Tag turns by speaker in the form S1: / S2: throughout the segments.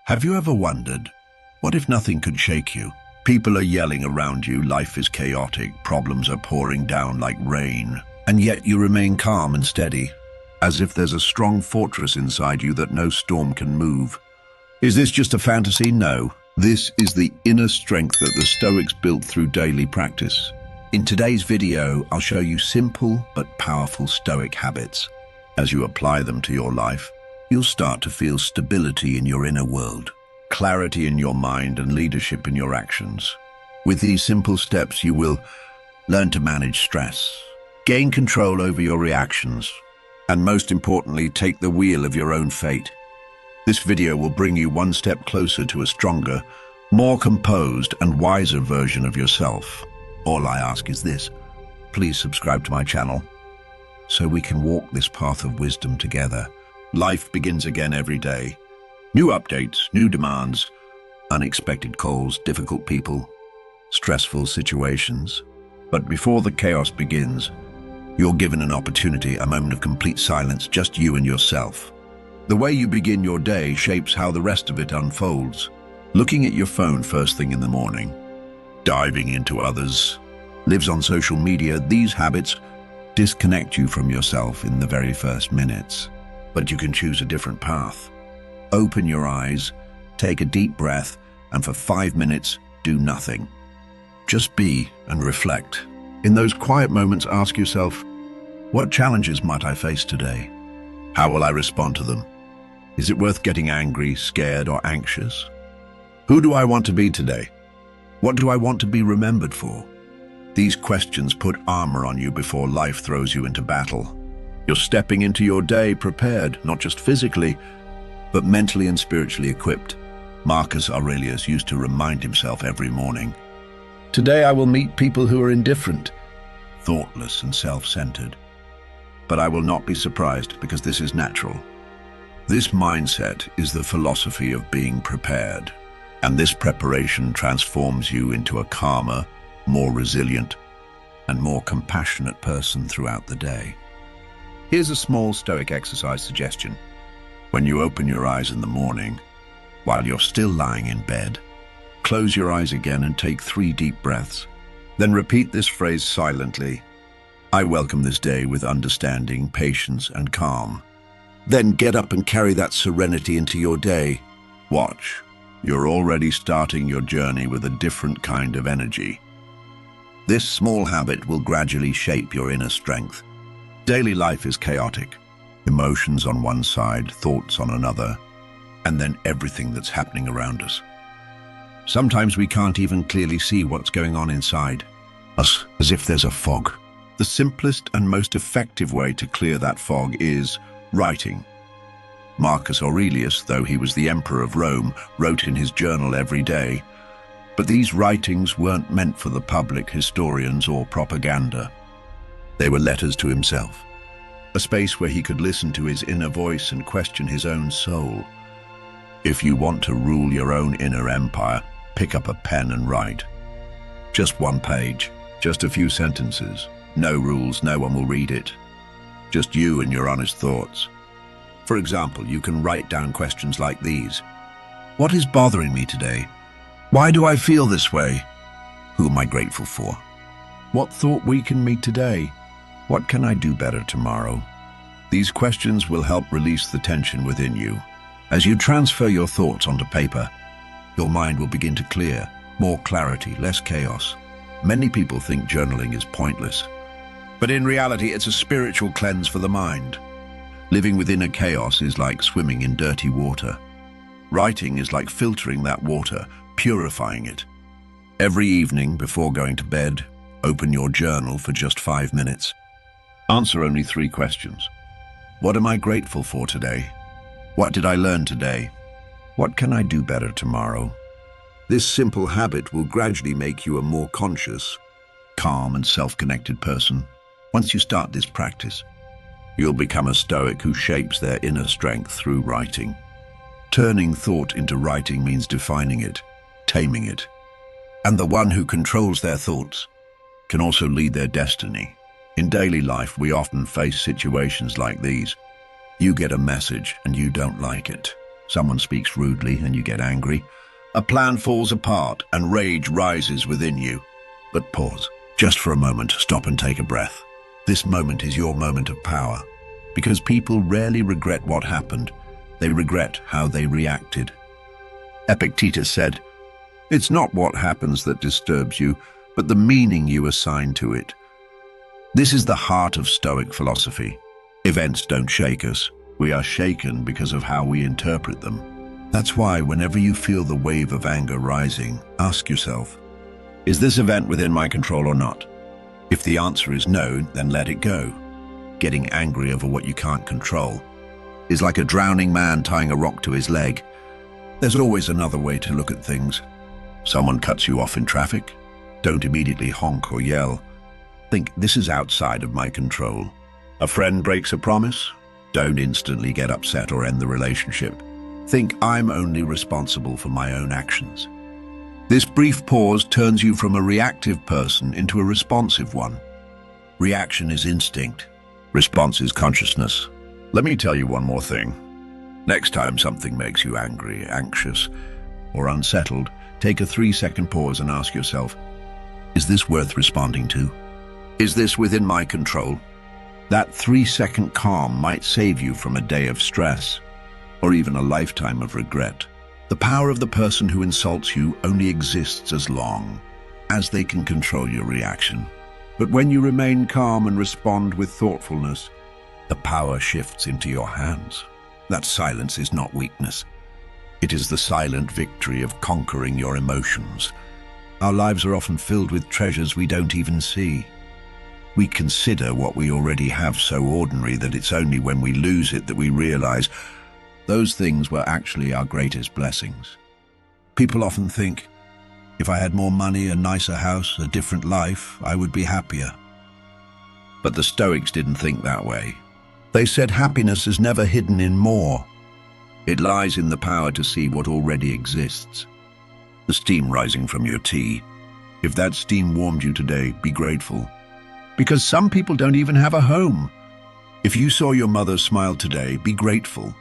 S1: Have you ever wondered, what if nothing could shake you? People are yelling around you, life is chaotic, problems are pouring down like rain, and yet you remain calm and steady, as if there's a strong fortress inside you that no storm can move. Is this just a fantasy? No. This is the inner strength that the Stoics built through daily practice. In today's video, I'll show you simple but powerful Stoic habits. As you apply them to your life, you'll start to feel stability in your inner world, clarity in your mind, and leadership in your actions. With these simple steps, you will learn to manage stress, gain control over your reactions, and most importantly, take the wheel of your own fate. This video will bring you one step closer to a stronger, more composed and wiser version of yourself. All I ask is this: please subscribe to my channel so we can walk this path of wisdom together. Life begins again every day. New updates, new demands, unexpected calls, difficult people, stressful situations. But before the chaos begins, you're given an opportunity, a moment of complete silence, just you and yourself. The way you begin your day shapes how the rest of it unfolds. Looking at your phone first thing in the morning, diving into others, lives on social media, these habits disconnect you from yourself in the very first minutes. But you can choose a different path. Open your eyes, take a deep breath, and for 5 minutes, do nothing. Just be and reflect. In those quiet moments, ask yourself, what challenges might I face today? How will I respond to them? Is it worth getting angry, scared, or anxious? Who do I want to be today? What do I want to be remembered for? These questions put armor on you before life throws you into battle. You're stepping into your day prepared, not just physically, but mentally and spiritually equipped. Marcus Aurelius used to remind himself every morning, "Today I will meet people who are indifferent, thoughtless, and self-centered. But I will not be surprised because this is natural." This mindset is the philosophy of being prepared, and this preparation transforms you into a calmer, more resilient, and more compassionate person throughout the day. Here's a small Stoic exercise suggestion. When you open your eyes in the morning, while you're still lying in bed, close your eyes again and take 3 deep breaths. Then repeat this phrase silently: "I welcome this day with understanding, patience, and calm." Then get up and carry that serenity into your day. Watch, you're already starting your journey with a different kind of energy. This small habit will gradually shape your inner strength. Daily life is chaotic. Emotions on one side, thoughts on another, and then everything that's happening around us. Sometimes we can't even clearly see what's going on inside us, as if there's a fog. The simplest and most effective way to clear that fog is writing. Marcus Aurelius, though he was the emperor of Rome, wrote in his journal every day. But these writings weren't meant for the public, historians, or propaganda. They were letters to himself, a space where he could listen to his inner voice and question his own soul. If you want to rule your own inner empire, pick up a pen and write. Just 1 page, just a few sentences. No rules, no one will read it. Just you and your honest thoughts. For example, you can write down questions like these: what is bothering me today? Why do I feel this way? Who am I grateful for? What thought weakened me today? What can I do better tomorrow? These questions will help release the tension within you. As you transfer your thoughts onto paper, your mind will begin to clear. More clarity, less chaos. Many people think journaling is pointless, but in reality, it's a spiritual cleanse for the mind. Living within a chaos is like swimming in dirty water. Writing is like filtering that water, purifying it. Every evening before going to bed, open your journal for just 5 minutes. Answer only 3 questions. What am I grateful for today? What did I learn today? What can I do better tomorrow? This simple habit will gradually make you a more conscious, calm, and self-connected person. Once you start this practice, you'll become a Stoic who shapes their inner strength through writing. Turning thought into writing means defining it, taming it. And the one who controls their thoughts can also lead their destiny. In daily life, we often face situations like these. You get a message and you don't like it. Someone speaks rudely and you get angry. A plan falls apart and rage rises within you. But pause. Just for a moment, stop and take a breath. This moment is your moment of power. Because people rarely regret what happened. They regret how they reacted. Epictetus said, "It's not what happens that disturbs you, but the meaning you assign to it." This is the heart of Stoic philosophy. Events don't shake us. We are shaken because of how we interpret them. That's why whenever you feel the wave of anger rising, ask yourself, is this event within my control or not? If the answer is no, then let it go. Getting angry over what you can't control is like a drowning man tying a rock to his leg. There's always another way to look at things. Someone cuts you off in traffic. Don't immediately honk or yell. Think, this is outside of my control. A friend breaks a promise. Don't instantly get upset or end the relationship. Think, I'm only responsible for my own actions. This brief pause turns you from a reactive person into a responsive one. Reaction is instinct. Response is consciousness. Let me tell you one more thing. Next time something makes you angry, anxious, or unsettled, take a 3-second pause and ask yourself, is this worth responding to? Is this within my control? That 3-second calm might save you from a day of stress, or even a lifetime of regret. The power of the person who insults you only exists as long as they can control your reaction. But when you remain calm and respond with thoughtfulness, the power shifts into your hands. That silence is not weakness. It is the silent victory of conquering your emotions. Our lives are often filled with treasures we don't even see. We consider what we already have so ordinary that it's only when we lose it that we realize those things were actually our greatest blessings. People often think, if I had more money, a nicer house, a different life, I would be happier. But the Stoics didn't think that way. They said happiness is never hidden in more. It lies in the power to see what already exists. The steam rising from your tea. If that steam warmed you today, be grateful. Because some people don't even have a home. If you saw your mother smile today, be grateful.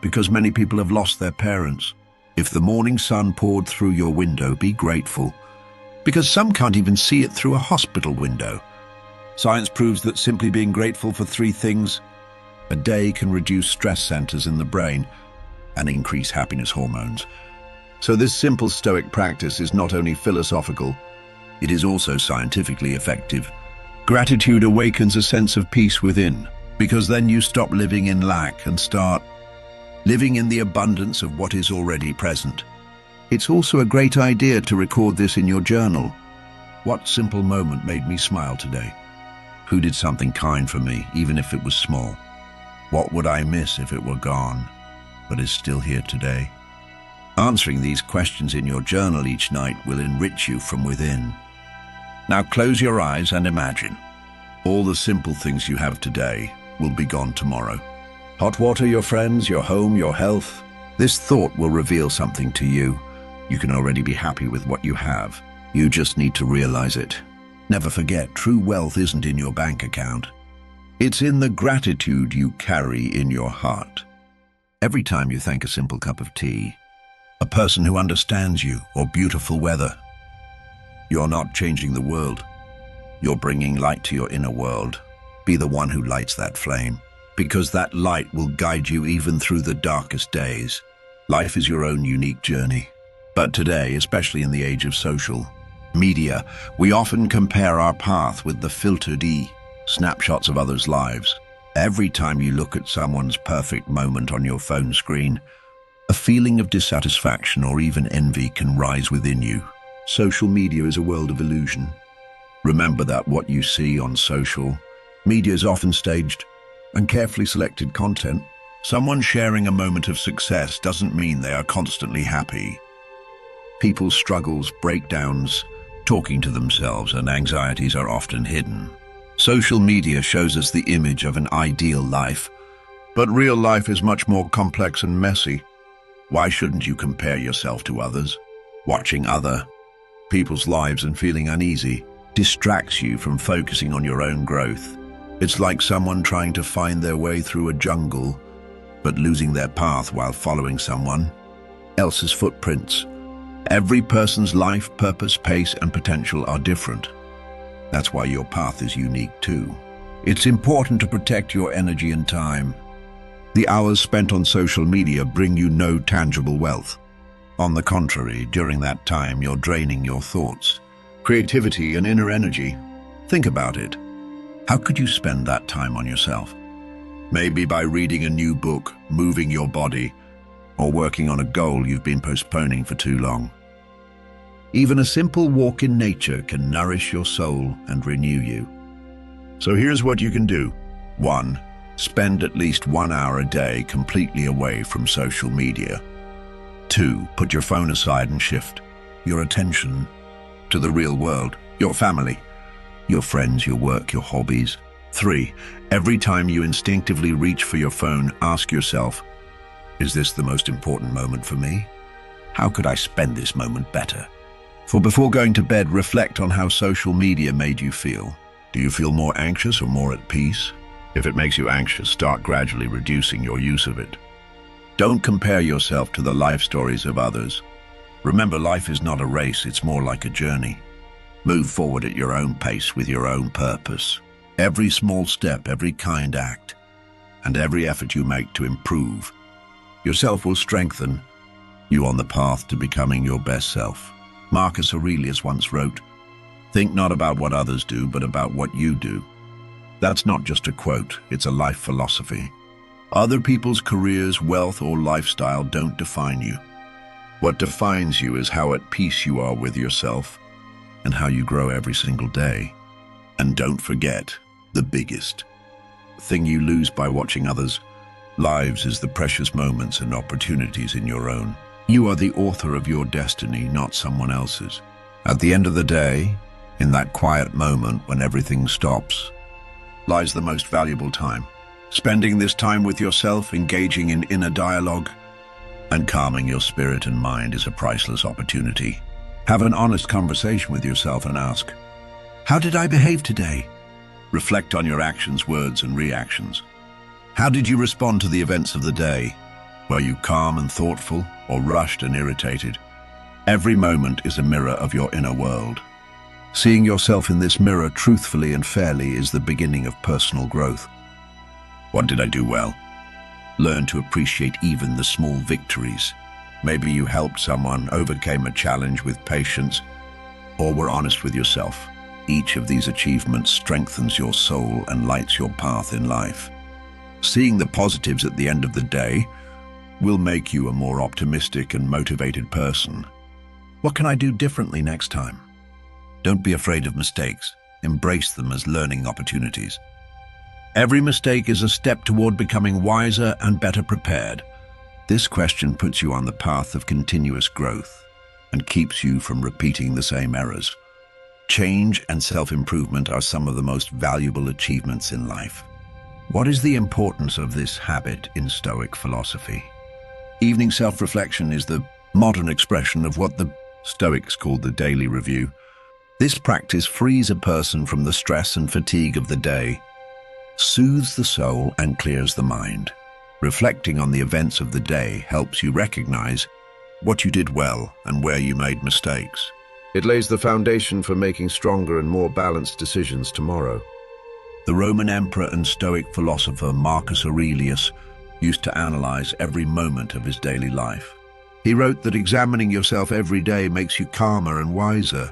S1: Because many people have lost their parents. If the morning sun poured through your window, be grateful. Because some can't even see it through a hospital window. Science proves that simply being grateful for 3 things a day can reduce stress centers in the brain and increase happiness hormones. So this simple Stoic practice is not only philosophical, it is also scientifically effective. Gratitude awakens a sense of peace within, because then you stop living in lack and start living in the abundance of what is already present. It's also a great idea to record this in your journal. What simple moment made me smile today? Who did something kind for me, even if it was small? What would I miss if it were gone, but is still here today? Answering these questions in your journal each night will enrich you from within. Now close your eyes and imagine. All the simple things you have today will be gone tomorrow. Hot water, your friends, your home, your health. This thought will reveal something to you. You can already be happy with what you have. You just need to realize it. Never forget, true wealth isn't in your bank account. It's in the gratitude you carry in your heart. Every time you thank a simple cup of tea, a person who understands you, or beautiful weather, you're not changing the world. You're bringing light to your inner world. Be the one who lights that flame, because that light will guide you even through the darkest days. Life is your own unique journey. But today, especially in the age of social media, we often compare our path with the filtered snapshots of others' lives. Every time you look at someone's perfect moment on your phone screen, a feeling of dissatisfaction or even envy can rise within you. Social media is a world of illusion. Remember that what you see on social media is often staged and carefully selected content. Someone sharing a moment of success doesn't mean they are constantly happy. People's struggles, breakdowns, talking to themselves, and anxieties are often hidden. Social media shows us the image of an ideal life, but real life is much more complex and messy. Why shouldn't you compare yourself to others? Watching other people's lives and feeling uneasy distracts you from focusing on your own growth. It's like someone trying to find their way through a jungle but losing their path while following someone else's footprints. Every person's life, purpose, pace, and potential are different. That's why your path is unique too. It's important to protect your energy and time. The hours spent on social media bring you no tangible wealth. On the contrary, during that time, you're draining your thoughts, creativity, and inner energy. Think about it. How could you spend that time on yourself? Maybe by reading a new book, moving your body, or working on a goal you've been postponing for too long. Even a simple walk in nature can nourish your soul and renew you. So here's what you can do. 1. Spend at least 1 hour a day completely away from social media. 2. Put your phone aside and shift your attention to the real world, your family, your friends, your work, your hobbies. 3. Every time you instinctively reach for your phone, ask yourself, is this the most important moment for me? How could I spend this moment better? For before going to bed, reflect on how social media made you feel. Do you feel more anxious or more at peace? If it makes you anxious, start gradually reducing your use of it. Don't compare yourself to the life stories of others. Remember, life is not a race, it's more like a journey. Move forward at your own pace with your own purpose. Every small step, every kind act, and every effort you make to improve yourself will strengthen you on the path to becoming your best self. Marcus Aurelius once wrote, "Think not about what others do, but about what you do." That's not just a quote, it's a life philosophy. Other people's careers, wealth, or lifestyle don't define you. What defines you is how at peace you are with yourself and how you grow every single day. And don't forget, the biggest thing you lose by watching others' lives is the precious moments and opportunities in your own. You are the author of your destiny, not someone else's. At the end of the day, in that quiet moment when everything stops, lies the most valuable time. Spending this time with yourself, engaging in inner dialogue, and calming your spirit and mind is a priceless opportunity. Have an honest conversation with yourself and ask, how did I behave today? Reflect on your actions, words, and reactions. How did you respond to the events of the day? Were you calm and thoughtful, or rushed and irritated? Every moment is a mirror of your inner world. Seeing yourself in this mirror truthfully and fairly is the beginning of personal growth. What did I do well? Learn to appreciate even the small victories. Maybe you helped someone, overcame a challenge with patience, or were honest with yourself. Each of these achievements strengthens your soul and lights your path in life. Seeing the positives at the end of the day will make you a more optimistic and motivated person. What can I do differently next time? Don't be afraid of mistakes. Embrace them as learning opportunities. Every mistake is a step toward becoming wiser and better prepared. This question puts you on the path of continuous growth and keeps you from repeating the same errors. Change and self-improvement are some of the most valuable achievements in life. What is the importance of this habit in Stoic philosophy? Evening self-reflection is the modern expression of what the Stoics called the daily review. This practice frees a person from the stress and fatigue of the day, soothes the soul, and clears the mind. Reflecting on the events of the day helps you recognize what you did well and where you made mistakes. It lays the foundation for making stronger and more balanced decisions tomorrow. The Roman emperor and Stoic philosopher Marcus Aurelius used to analyze every moment of his daily life. He wrote that examining yourself every day makes you calmer and wiser.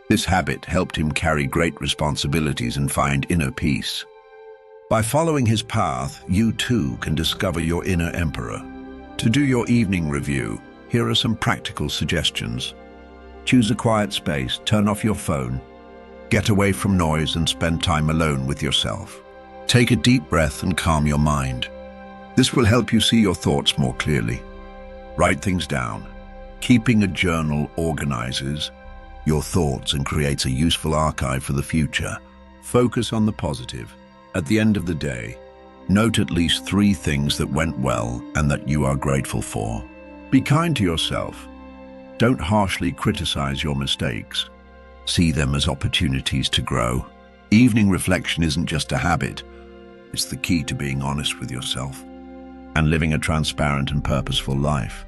S1: This habit helped him carry great responsibilities and find inner peace. By following his path, you too can discover your inner emperor. To do your evening review, here are some practical suggestions. Choose a quiet space, turn off your phone, get away from noise and spend time alone with yourself. Take a deep breath and calm your mind. This will help you see your thoughts more clearly. Write things down. Keeping a journal organizes your thoughts and creates a useful archive for the future. Focus on the positive. At the end of the day, note at least 3 things that went well and that you are grateful for. Be kind to yourself. Don't harshly criticize your mistakes. See them as opportunities to grow. Evening reflection isn't just a habit, it's the key to being honest with yourself. and living a transparent and purposeful life.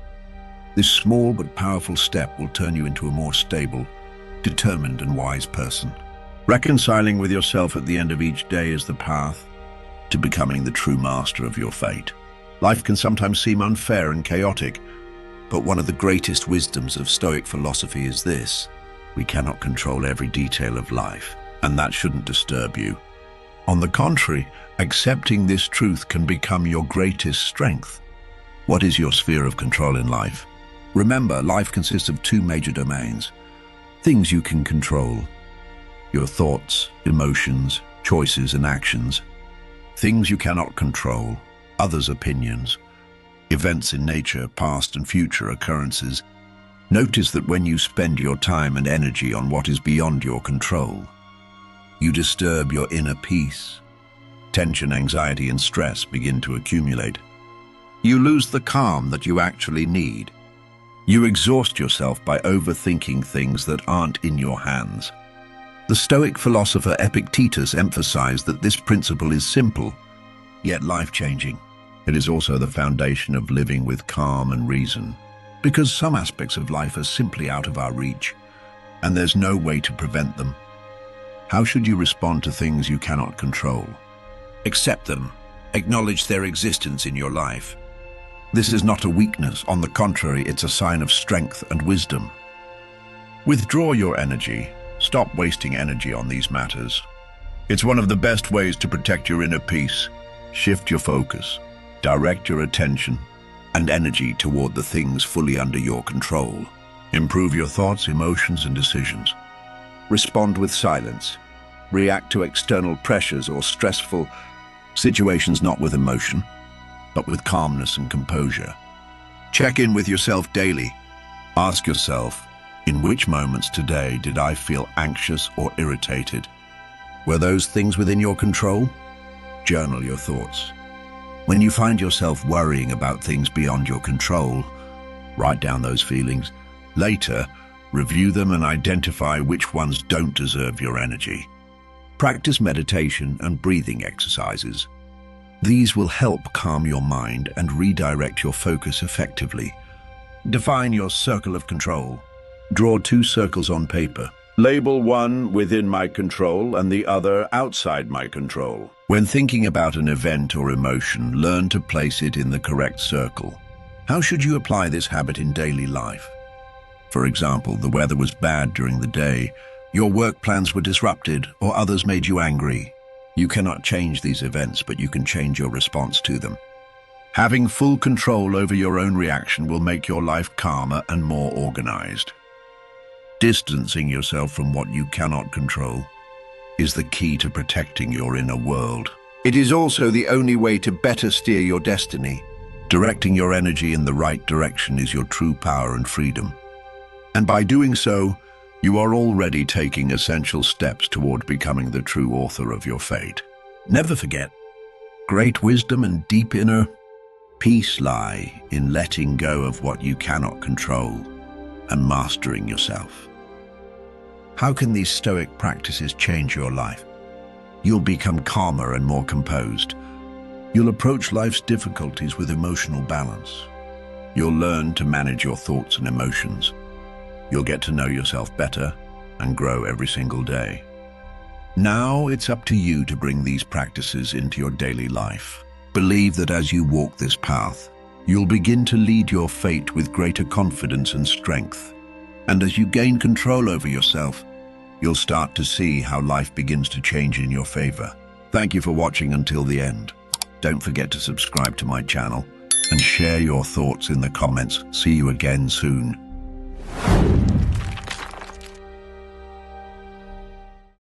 S1: This small but powerful step will turn you into a more stable, determined and wise person. Reconciling with yourself at the end of each day is the path to becoming the true master of your fate. Life can sometimes seem unfair and chaotic, but one of the greatest wisdoms of Stoic philosophy is this: we cannot control every detail of life, and that shouldn't disturb you. On the contrary, accepting this truth can become your greatest strength. What is your sphere of control in life? Remember, life consists of two major domains. Things you can control: your thoughts, emotions, choices and actions. Things you cannot control: others' opinions, events in nature, past and future occurrences. Notice that when you spend your time and energy on what is beyond your control, you disturb your inner peace. Tension, anxiety, and stress begin to accumulate. You lose the calm that you actually need. You exhaust yourself by overthinking things that aren't in your hands. The Stoic philosopher Epictetus emphasized that this principle is simple, yet life-changing. It is also the foundation of living with calm and reason, because some aspects of life are simply out of our reach, and there's no way to prevent them. How should you respond to things you cannot control? Accept them. Acknowledge their existence in your life. This is not a weakness. On the contrary, it's a sign of strength and wisdom. Withdraw your energy. Stop wasting energy on these matters. It's one of the best ways to protect your inner peace. Shift your focus. Direct your attention and energy toward the things fully under your control. Improve your thoughts, emotions, and decisions. Respond with silence. React to external pressures or stressful situations not with emotion, but with calmness and composure. Check in with yourself daily. Ask yourself, in which moments today did I feel anxious or irritated? Were those things within your control? Journal your thoughts. When you find yourself worrying about things beyond your control, write down those feelings. Later, review them and identify which ones don't deserve your energy. Practice meditation and breathing exercises. These will help calm your mind and redirect your focus effectively. Define your circle of control. Draw 2 circles on paper. Label one within my control and the other outside my control. When thinking about an event or emotion, learn to place it in the correct circle. How should you apply this habit in daily life? For example, the weather was bad during the day, your work plans were disrupted, or others made you angry. You cannot change these events, but you can change your response to them. Having full control over your own reaction will make your life calmer and more organized. Distancing yourself from what you cannot control is the key to protecting your inner world. It is also the only way to better steer your destiny. Directing your energy in the right direction is your true power and freedom. And by doing so, you are already taking essential steps toward becoming the true author of your fate. Never forget, great wisdom and deep inner peace lie in letting go of what you cannot control and mastering yourself. How can these Stoic practices change your life? You'll become calmer and more composed. You'll approach life's difficulties with emotional balance. You'll learn to manage your thoughts and emotions. You'll get to know yourself better and grow every single day. Now it's up to you to bring these practices into your daily life. Believe that as you walk this path, you'll begin to lead your fate with greater confidence and strength. And as you gain control over yourself, you'll start to see how life begins to change in your favor. Thank you for watching until the end. Don't forget to subscribe to my channel and share your thoughts in the comments. See you again soon.